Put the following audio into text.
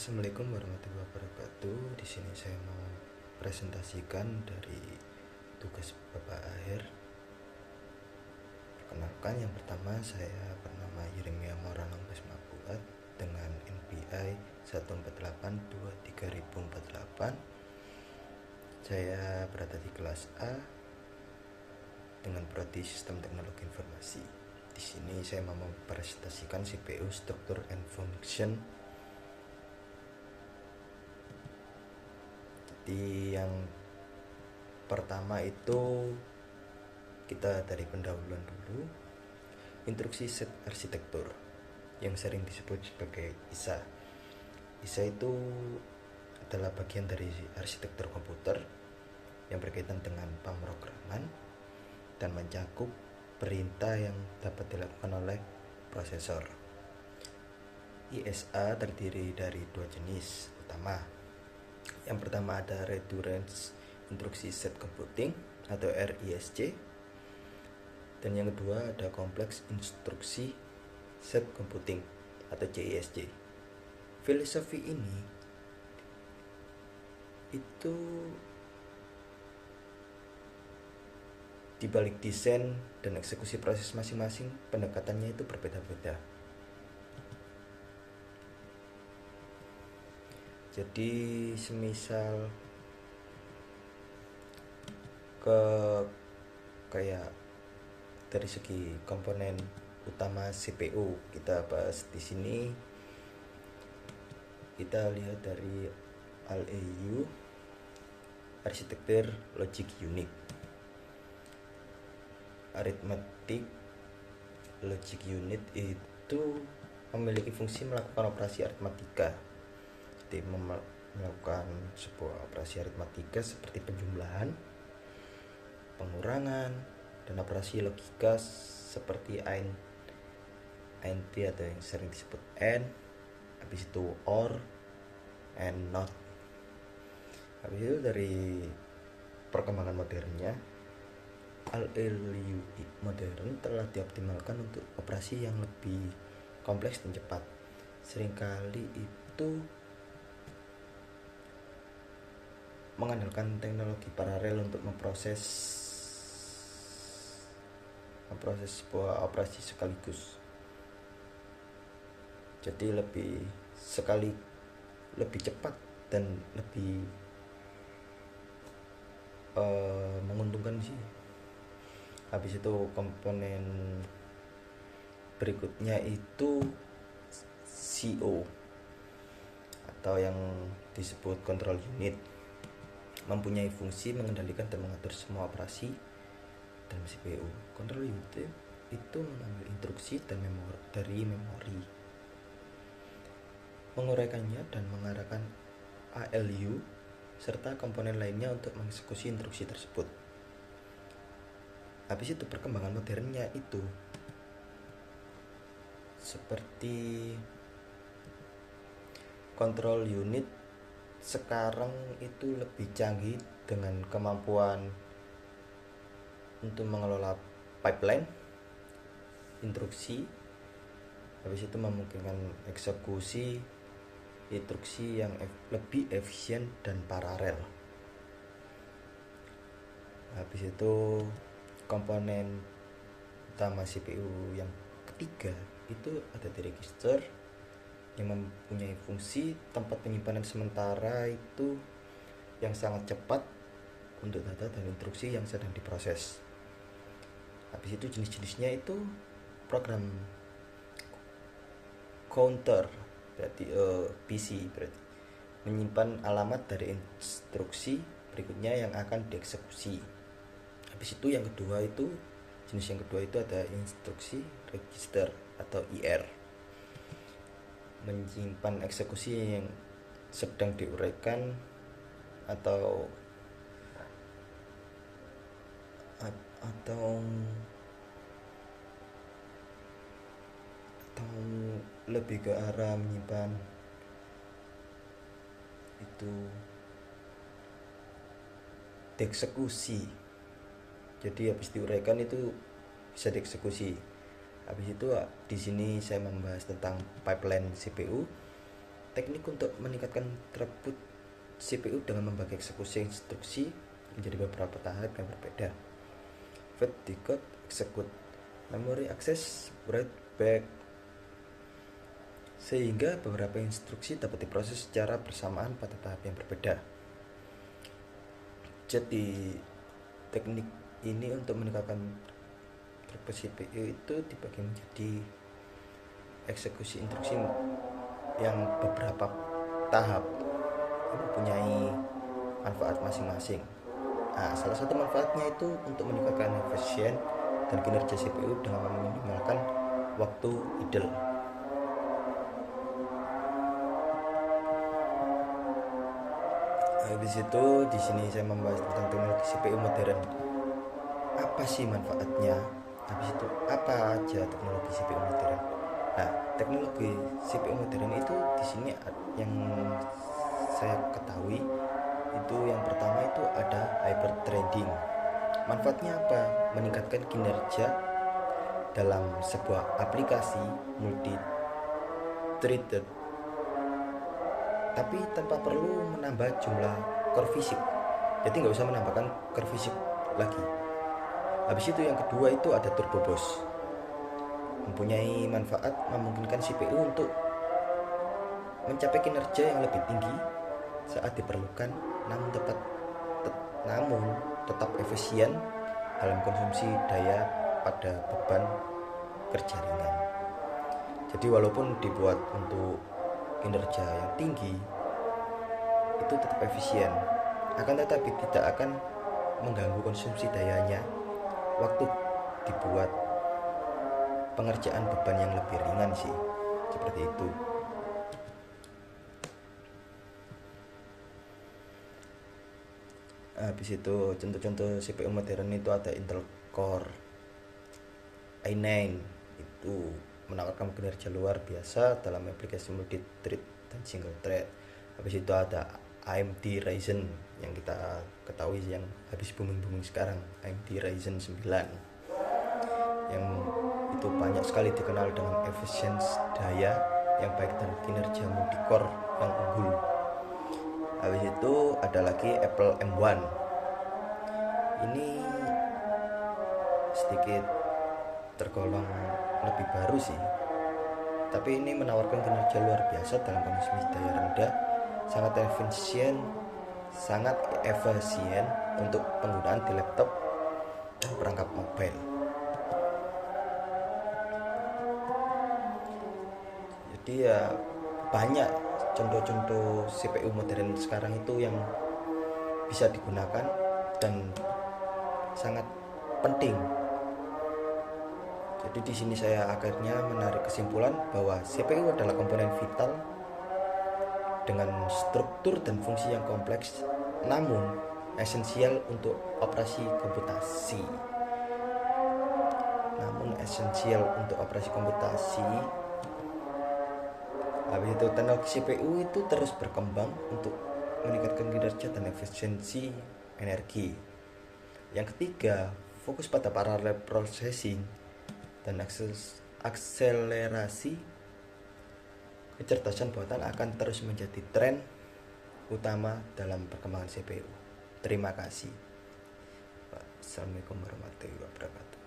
Assalamualaikum warahmatullahi wabarakatuh. Di sini saya mau presentasikan dari tugas Bapak Akhir. Perkenalkan, yang pertama saya bernama Yeremia Maulana Basmabuat dengan NPI 14823.048. Saya berada di kelas A dengan prodi Sistem Teknologi Informasi. Di sini saya mau mempresentasikan CPU, struktur and function. Di yang pertama itu kita dari pendahuluan dulu. Instruksi set arsitektur yang sering disebut sebagai ISA. ISA itu adalah bagian dari arsitektur komputer yang berkaitan dengan pemrograman dan mencakup perintah yang dapat dilakukan oleh prosesor. ISA terdiri dari dua jenis utama. Yang pertama ada Redundant Instruksi Set Computing atau RISC, dan yang kedua ada Complex Instruksi Set Computing atau CISC. Filosofi ini itu dibalik desain dan eksekusi proses masing-masing, pendekatannya itu berbeda-beda. Jadi semisal kayak dari segi komponen utama CPU kita bahas di sini, kita lihat dari ALU, arsitektur logic unit. Arithmetic logic unit itu memiliki fungsi melakukan operasi aritmatika, jadi melakukan sebuah operasi aritmatika seperti penjumlahan, pengurangan, dan operasi logika seperti AND atau yang sering disebut AND, habis itu OR, and NOT. Habis itu dari perkembangan modernnya, ALU modern telah dioptimalkan untuk operasi yang lebih kompleks dan cepat. Seringkali itu mengandalkan teknologi paralel untuk memproses sebuah operasi sekaligus. Jadi lebih cepat dan lebih menguntungkan sih. Habis itu komponen berikutnya itu CO atau yang disebut control unit, mempunyai fungsi mengendalikan dan mengatur semua operasi dalam CPU. Control unit itu mengambil instruksi dan dari memori, menguraikannya dan mengarahkan ALU serta komponen lainnya untuk mengeksekusi instruksi tersebut. Habis itu perkembangan modernnya itu seperti control unit sekarang itu lebih canggih dengan kemampuan untuk mengelola pipeline instruksi. Habis itu memungkinkan eksekusi instruksi yang lebih efisien dan paralel. Habis itu komponen utama CPU yang ketiga itu ada di register yang mempunyai fungsi tempat penyimpanan sementara itu yang sangat cepat untuk data dan instruksi yang sedang diproses. Habis itu jenis-jenisnya itu program counter, berarti PC, berarti menyimpan alamat dari instruksi berikutnya yang akan dieksekusi. Habis itu yang kedua itu jenis yang kedua itu ada instruksi register atau IR, menyimpan eksekusi yang sedang diuraikan atau lebih ke arah menyimpan itu dieksekusi. Jadi habis diuraikan itu bisa dieksekusi. Habis itu di sini saya membahas tentang pipeline CPU. teknik untuk meningkatkan throughput CPU dengan membagi eksekusi instruksi menjadi beberapa tahap yang berbeda. Fetch, decode, execute, memory access, write back, sehingga beberapa instruksi dapat diproses secara bersamaan pada tahap yang berbeda. Jadi teknik ini untuk meningkatkan throughput CPU itu dibagi menjadi eksekusi instruksi yang beberapa tahap yang mempunyai manfaat masing-masing. Nah, salah satu manfaatnya itu untuk meningkatkan efisien dan kinerja CPU dengan meminimalkan waktu idle. Habis itu di sini saya membahas tentang teknologi CPU modern. Apa sih manfaatnya? Habis itu apa aja teknologi CPU modern? Nah, teknologi CPU modern itu di sini yang saya ketahui itu yang pertama itu ada hyperthreading. Manfaatnya apa? Meningkatkan kinerja dalam sebuah aplikasi multi-threaded, tapi tanpa perlu menambah jumlah core fisik. Jadi nggak usah menambahkan core fisik lagi. Habis itu yang kedua itu ada turbo boost. Mempunyai manfaat memungkinkan CPU untuk mencapai kinerja yang lebih tinggi saat diperlukan, namun tetap efisien dalam konsumsi daya pada beban kerja ringan. Jadi walaupun dibuat untuk kinerja yang tinggi, itu tetap efisien, akan tetapi tidak akan mengganggu konsumsi dayanya waktu dibuat pengerjaan beban yang lebih ringan sih, seperti itu. Habis itu contoh-contoh CPU modern itu ada Intel Core i9, itu menawarkan kinerja luar biasa dalam aplikasi multi-thread dan single thread. Habis itu ada AMD Ryzen yang kita ketahui yang habis booming sekarang, AMD Ryzen 9, yang itu banyak sekali dikenal dengan efisiensi daya yang baik dan kinerja multi-core yang unggul. Habis itu ada lagi Apple M1. Ini sedikit tergolong lebih baru sih, tapi ini menawarkan kinerja luar biasa dalam kondisi daya rendah, sangat efisien untuk penggunaan di laptop dan perangkat mobile. Jadi ya banyak contoh-contoh CPU modern sekarang itu yang bisa digunakan dan sangat penting. Jadi di sini saya akhirnya menarik kesimpulan bahwa CPU adalah komponen vital dengan struktur dan fungsi yang kompleks, namun esensial untuk operasi komputasi. Habis itu teknologi CPU itu terus berkembang untuk meningkatkan kinerja dan efisiensi energi. Yang ketiga, fokus pada parallel processing dan akselerasi kecerdasan buatan akan terus menjadi tren utama dalam perkembangan CPU. Terima kasih. Assalamualaikum warahmatullahi wabarakatuh.